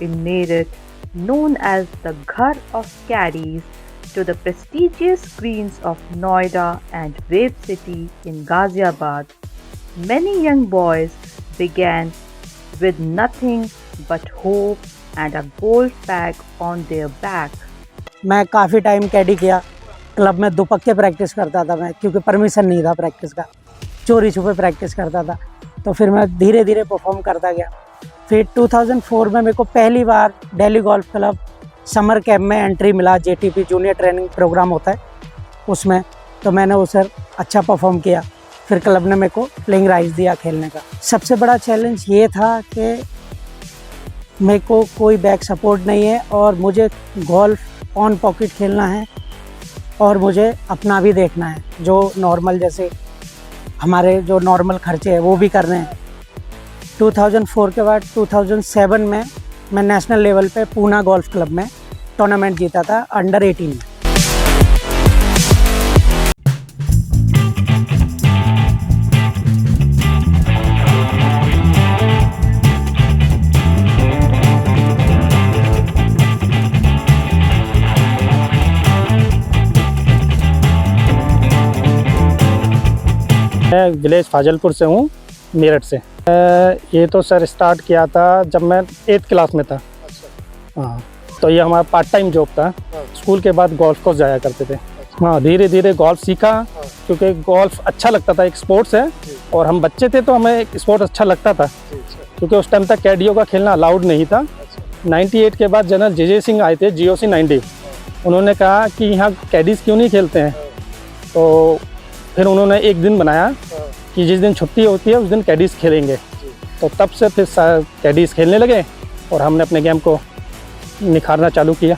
In Meerut, known as the Ghar of Caddies, to the prestigious greens of Noida and Wave City in Ghaziabad, many young boys began with nothing but hope and a gold bag on their back. मैं काफ़ी time कैडी किया, club में दुपक्के practice करता था मैं, क्योंकि permission नहीं था प्रैक्टिस का, चोरी छुपे प्रैक्टिस करता था। तो फिर मैं धीरे धीरे परफॉर्म करता गया। फिर 2004 में मेरे को पहली बार Delhi golf club summer camp में एंट्री मिला। JTP जूनियर ट्रेनिंग प्रोग्राम होता है उसमें, तो मैंने उस अच्छा परफॉर्म किया। फिर क्लब ने मेरे को प्लेइंग राइट्स दिया खेलने का। सबसे बड़ा चैलेंज ये था कि मेरे को कोई बैक सपोर्ट नहीं है और मुझे गोल्फ ऑन पॉकेट खेलना है और मुझे अपना भी देखना है, जो नॉर्मल जैसे हमारे जो नॉर्मल खर्चे हैं वो भी करने हैं। 2004 के बाद 2007 में मैं नेशनल लेवल पे पूना गोल्फ क्लब में टूर्नामेंट जीता था अंडर 18 में। मैं विलेज फाजलपुर से हूँ, मेरठ से। ये तो सर स्टार्ट किया था जब मैं 8th क्लास में था। हाँ, तो ये हमारा पार्ट टाइम जॉब था। स्कूल के बाद गोल्फ कोर्स जाया करते थे। हाँ, धीरे धीरे गोल्फ सीखा, क्योंकि गोल्फ अच्छा लगता था, एक स्पोर्ट्स है और हम बच्चे थे तो हमें एक स्पोर्ट्स अच्छा लगता था, क्योंकि उस टाइम तक कैडियो का खेलना अलाउड नहीं था। 98 के बाद जनरल JJ सिंह आए थे, GOC 90। उन्होंने कहा कि यहाँ कैडीज क्यों नहीं खेलते हैं, तो फिर उन्होंने एक दिन बनाया कि जिस दिन छुट्टी होती है उस दिन कैडीज खेलेंगे। तो तब से फिर कैडीज खेलने लगे और हमने अपने गेम को निखारना चालू किया।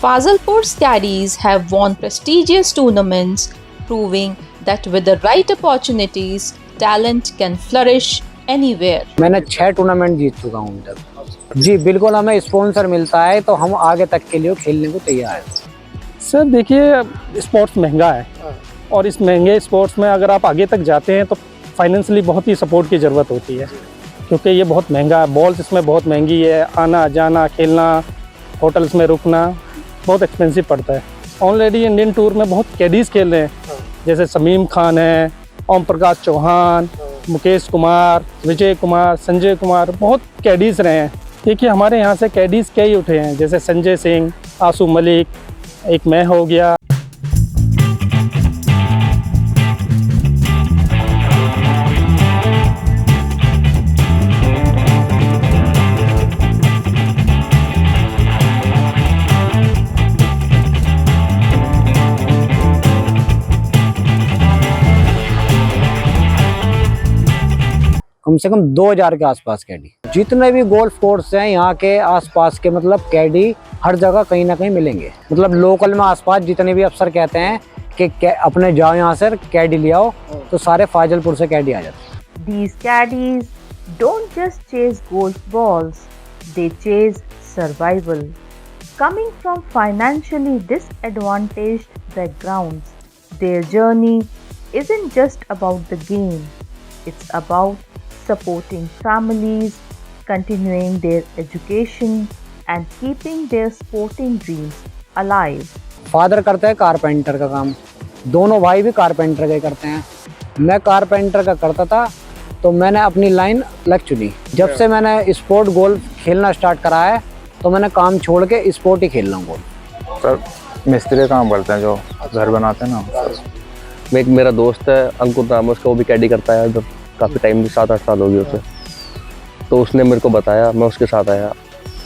Fazalpur's caddies have won prestigious tournaments, proving that with the right opportunities, talent can flourish anywhere. मैंने 6 टूर्नामेंट जीत चुका हूँ तक। जी बिल्कुल, हमें स्पॉन्सर मिलता है तो हम आगे तक के लिए खेलने को तैयार हैं। सर देखिए, स्पोर्ट्स महंगा है और इस महंगे स्पोर्ट्स में अगर आप आगे तक जाते हैं तो फाइनेंशियली बहुत ही सपोर्ट की ज़रूरत होती है, क्योंकि ये बहुत महंगा है। बॉल्स इसमें बहुत महंगी है, आना जाना खेलना, होटल्स में रुकना बहुत एक्सपेंसिव पड़ता है। ऑलरेडी इंडियन टूर में बहुत कैडीज खेल रहे हैं, जैसे समीम खान है, ओम प्रकाश चौहान, मुकेश कुमार, विजय कुमार, संजय कुमार, बहुत कैडीज रहे हैं। देखिए हमारे यहाँ से कैडीज कई उठे हैं, जैसे संजय सिंह, आसू मलिक, एक मैं हो गया। कम से कम 2000 के आसपास कैडी। जितने भी गोल्फ कोर्स हैं यहाँ के आसपास के, मतलब कैडी हर जगह कहीं ना कहीं मिलेंगे। मतलब लोकल में आसपास जितने भी अफसर कहते हैं कि अपने जाओ यहाँ से कैडी ले आओ, तो सारे फाजिलपुर से कैडी आ जाते हैं। These caddies don't just chase golf balls, they chase survival. Coming from financially disadvantaged backgrounds, their journey isn't just about the game, it's about supporting families, continuing their education, and keeping their sporting dreams alive. Father करते हैं carpenter का काम, दोनों भाई भी carpenter का ही करते हैं। मैं कारपेंटर का करता था, तो मैंने अपनी लाइन अलग चुनी। जब से मैंने स्पोर्ट गोल्फ खेलना स्टार्ट करा है, तो मैंने काम छोड़ के स्पोर्ट ही खेल रहा हूँ गोल्फ। सर मिस्त्री काम करते हैं, जो घर बनाते हैं ना। एक मेरा दोस्त है अंकुर नाम है उसका, वो भी कैडी करता है इधर काफ़ी टाइम, 7-8 साल हो गए उसे। तो उसने मेरे को बताया, मैं उसके साथ आया,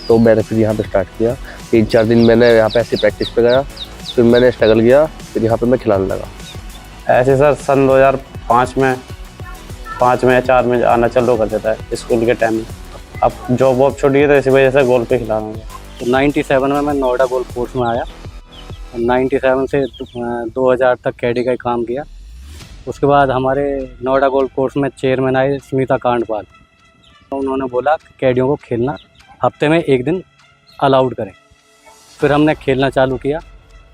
तो मैंने फिर यहाँ पे स्टार्ट किया। 3-4 दिन मैंने यहाँ पे ऐसी प्रैक्टिस पे गया, फिर मैंने स्ट्रगल किया, फिर यहाँ पे मैं खिलाने लगा। ऐसे सर सन 2005 में 5 में या 4 में आना चालू कर देता है स्कूल के टाइम में। अब जॉब वॉब छुट्टी है, तो इसी वजह से गोल्फ पे खिला रहा हूँ। तो 97 में मैं नोएडा गोल्फ कोर्स में आया। 97 से 2000 तक कैडी का ही काम किया। उसके बाद हमारे नोएडा गोल्फ कोर्स में चेयरमैन आए स्मिता कांडपाल। तो उन्होंने बोला कि कैडियों को खेलना हफ्ते में 1 दिन अलाउड करें। फिर हमने खेलना चालू किया।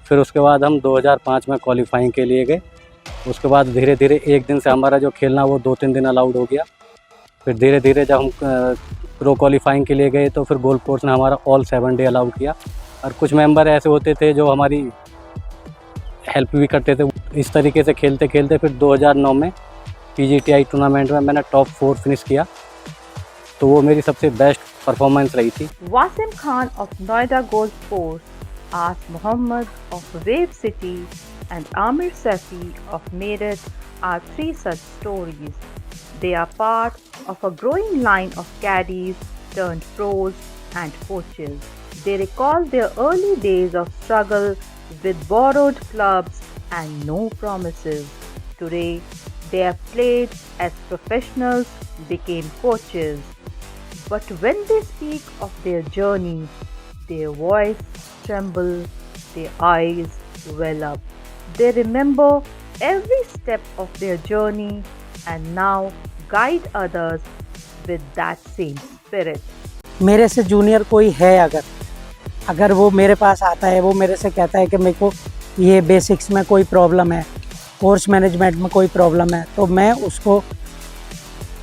फिर उसके बाद हम 2005 में क्वालिफाइंग के लिए गए। उसके बाद धीरे धीरे 1 दिन से हमारा जो खेलना वो 2-3 दिन अलाउड हो गया। फिर धीरे धीरे जब हम प्रो क्वालिफाइंग के लिए गए, तो फिर गोल्फ कोर्स ने हमारा ऑल 7 डे अलाउड किया। और कुछ मेंबर ऐसे होते थे जो हमारी हेल्प भी करते थे। इस तरीके से खेलते खेलते फिर 2009 में PGTI टूर्नामेंट में मैंने टॉप 4 फिनिश किया। तो वो मेरी सबसे बेस्ट परफॉर्मेंस रही थी। Wasim Khan of Noida Golf Course, As Muhammad of Wave City, and Amir Safi of Meerut are 3 such stories. They are part of a growing line of caddies turned pros and coaches. They recall their early days of struggle with borrowed clubs and no promises. Today, they have played as professionals, became coaches. But when they speak of their journey, their voice trembles, their eyes well up. They remember every step of their journey and now guide others with that same spirit. मेरे से junior कोई है अगर वो मेरे पास आता है, वो मेरे से कहता है कि मेरे को ये बेसिक्स में कोई प्रॉब्लम है, कोर्स मैनेजमेंट में कोई प्रॉब्लम है, तो मैं उसको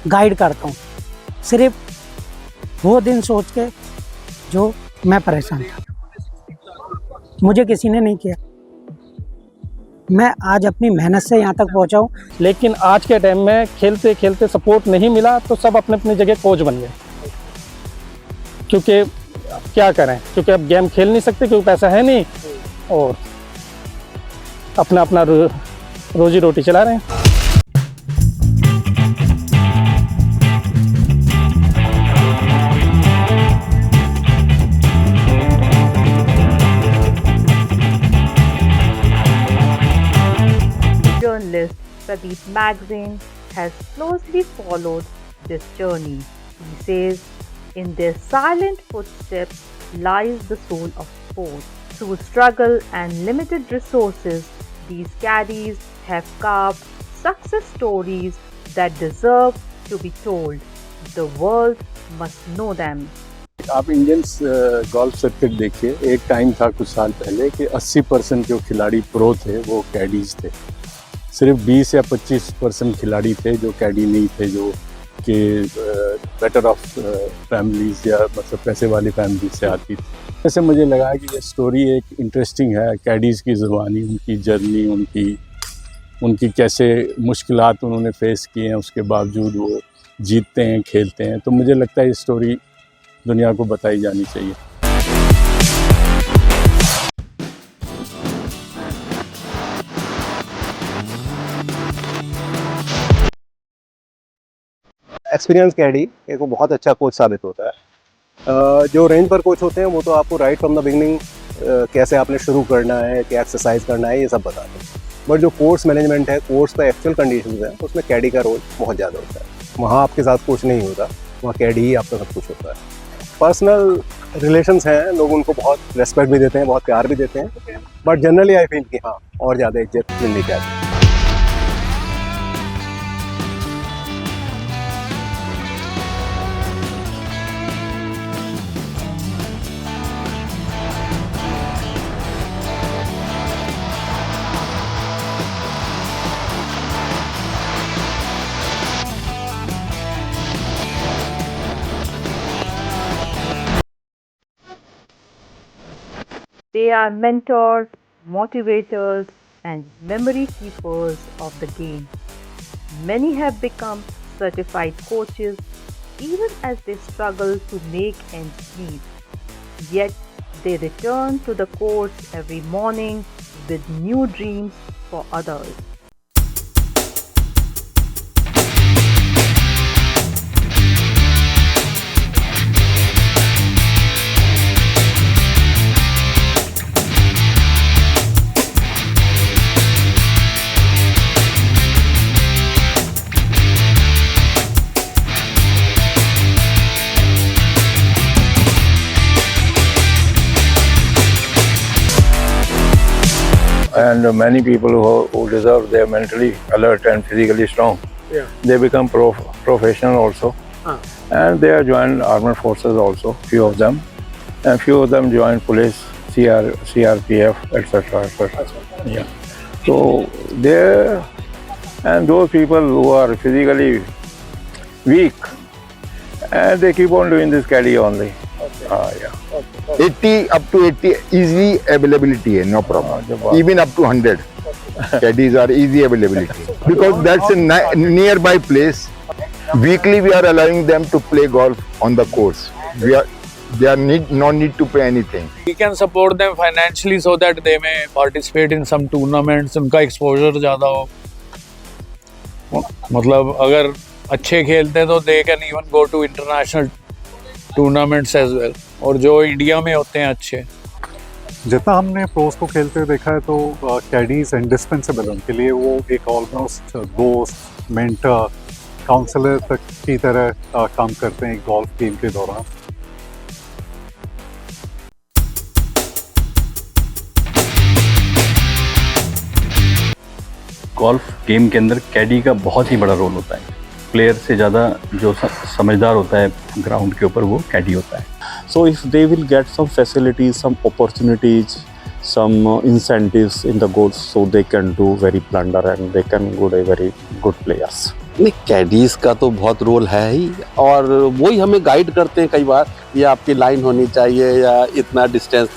गाइड करता हूँ। सिर्फ वो दिन सोच के जो मैं परेशान था, मुझे किसी ने नहीं किया। मैं आज अपनी मेहनत से यहाँ तक पहुँचा हूँ। लेकिन आज के टाइम में खेलते खेलते सपोर्ट नहीं मिला, तो सब अपने अपनी जगह कोच बन गए। क्योंकि क्या करें, क्योंकि अब गेम खेल नहीं सकते, क्योंकि पैसा है नहीं, और अपना अपना रोजी रोटी चला रहे हैं। Journalist Pradeep Magazine has closely followed this journey. He says, in their silent footsteps lies the soul of sport. Through struggle and limited resources, these caddies have carved success stories that deserve to be told. The world must know them. आप Indian golf circuit देखिए, एक time था कुछ साल पहले कि 80% जो खिलाड़ी प्रो थे वो कैडीज थे। सिर्फ 20 या 25% खिलाड़ी थे जो कैडी नहीं थे, जो कि बेटर ऑफ फैमिलीज या मतलब पैसे वाली फैमिली से आती थी। वैसे मुझे लगा कि ये स्टोरी एक इंटरेस्टिंग है, कैडीज़ की ज़ुबानी, उनकी जर्नी, उनकी कैसे मुश्किलात उन्होंने फेस किए हैं, उसके बावजूद वो जीतते हैं, खेलते हैं। तो मुझे लगता है ये स्टोरी दुनिया को बताई जानी चाहिए। एक्सपीरियंस कैडी एक बहुत अच्छा कोच साबित होता है। जो रेंज पर कोच होते हैं वो तो आपको राइट फ्रॉम द बिगनिंग कैसे आपने शुरू करना है, क्या एक्सरसाइज करना है, ये सब बताते हैं। बट जो कोर्स मैनेजमेंट है, कोर्स पर एक्चुअल कंडीशंस है, उसमें कैडी का रोल बहुत ज़्यादा होता है। वहाँ आपके साथ कोच नहीं होता, वहाँ कैडी ही आपका सब कुछ होता है। पर्सनल रिलेशंस हैं, लोग उनको बहुत रेस्पेक्ट भी देते हैं, बहुत प्यार भी देते हैं, बट जनरली आई फील कि हाँ और ज़्यादा इज्जत मिलनी चाहिए। They are mentors, motivators, and memory keepers of the game. Many have become certified coaches even as they struggle to make ends meet. Yet they return to the courts every morning with new dreams for others. And many people who deserve, they are mentally alert and physically strong. Yeah. They become professional also. And they are joined armed forces also, few of them. And few of them joined police, CRPF, etc. etc. Yeah. So they, and those people who are physically weak, and they keep on doing this caddy only. Yeah. 80 up to 80 easy availability है, no problem. Even up to 100 caddies are easy availability because that's a nearby place. Weekly we are allowing them to play golf on the course. They are no need to pay anything. We can support them financially so that they may participate in some tournaments. उनका exposure ज़्यादा हो. मतलब अगर अच्छे खेलते हैं तो they can even go to international tournaments as well. और जो इंडिया में होते हैं अच्छे, जितना हमने प्रोस को खेलते हुए देखा है तो कैडीज इंडिस्पेंसेबल, उनके लिए वो एक ऑलमोस्ट दोस्त, मेंटर, काउंसलर तक की तरह काम करते हैं गोल्फ गेम के दौरान। गोल्फ गेम के अंदर कैडी का बहुत ही बड़ा रोल होता है। प्लेयर से ज़्यादा जो समझदार होता है ग्राउंड के ऊपर, वो कैडी होता है। So if they will get some facilities, some opportunities, some incentives in the golf, so they can do very blunder and they can go a very good players. नहीं, कैडीज का तो बहुत रोल है ही, और वही हमें गाइड करते हैं कई बार, ये आपकी लाइन होनी चाहिए या इतना डिस्टेंस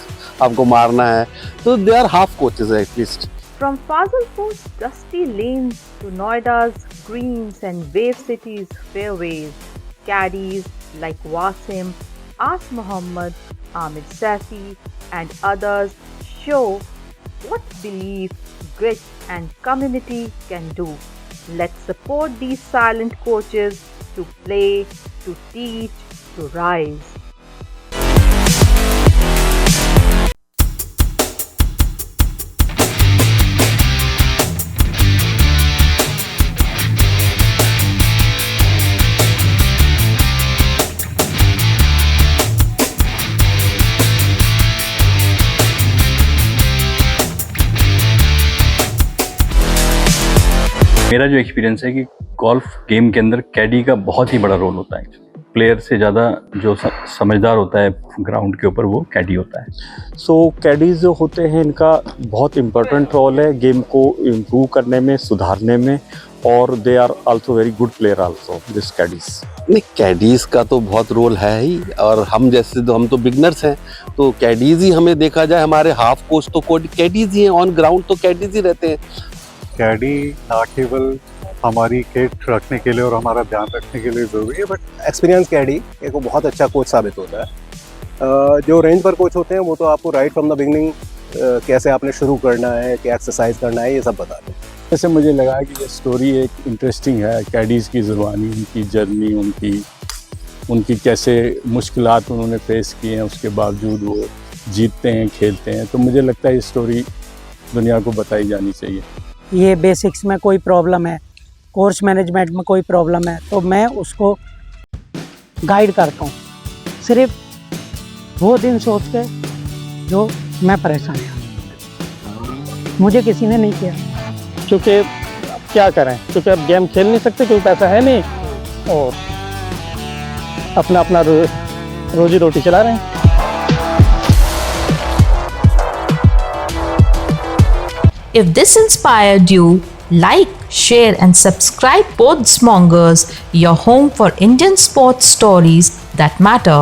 आपको मारना है, तो they are half coaches at least. From Fazilpur's dusty lanes to Noida's greens and Wave City's fairways, caddies like Wasim, As Muhammad, Amir Safi, and others show what belief, grit, and community can do. Let's support these silent coaches to play, to teach, to rise. मेरा जो experience है कि golf game के अंदर कैडी का बहुत ही बड़ा role होता है। प्लेयर से ज़्यादा जो समझदार होता है ग्राउंड के ऊपर, वो कैडी होता है। सो कैडीज जो होते हैं, इनका बहुत इम्पोर्टेंट रोल है गेम को इम्प्रूव करने में, सुधारने में, और they are also very good player also this caddies. नहीं, कैडीज का तो बहुत रोल है ही, और हम जैसे तो हम तो बिगनर्स हैं, तो कैडीज ही हमें देखा जाए, हमारे हाफ कोच तो कैडीज ही हैं, ऑन ग्राउंड तो कैडीज ही रहते हैं। कैडी ना केवल हमारी किट रखने के लिए और हमारा ध्यान रखने के लिए ज़रूरी है, बट एक्सपीरियंस कैडी एक बहुत अच्छा कोच साबित होता है। जो रेंज पर कोच होते हैं वो तो आपको राइट फ्रॉम द बिगनिंग कैसे आपने शुरू करना है, क्या एक्सरसाइज करना है, ये सब बताते हैं। वैसे मुझे लगा कि ये स्टोरी एक इंटरेस्टिंग है, कैडीज़ की ज़ुबानी, उनकी जर्नी, उनकी कैसे मुश्किलात उन्होंने फेस किए हैं, उसके बावजूद वो जीतते हैं, खेलते हैं। तो मुझे लगता है ये स्टोरी दुनिया को बताई जानी चाहिए। ये बेसिक्स में कोई प्रॉब्लम है, कोर्स मैनेजमेंट में कोई प्रॉब्लम है, तो मैं उसको गाइड करता हूँ। सिर्फ वो दिन सोच के जो मैं परेशान था, मुझे किसी ने नहीं किया। क्योंकि क्या करें, क्योंकि अब गेम खेल नहीं सकते क्योंकि पैसा है नहीं, और अपना अपना रोजी रोटी चला रहे हैं। If this inspired you, like, share and subscribe Podsmongers, your home for Indian sports stories that matter.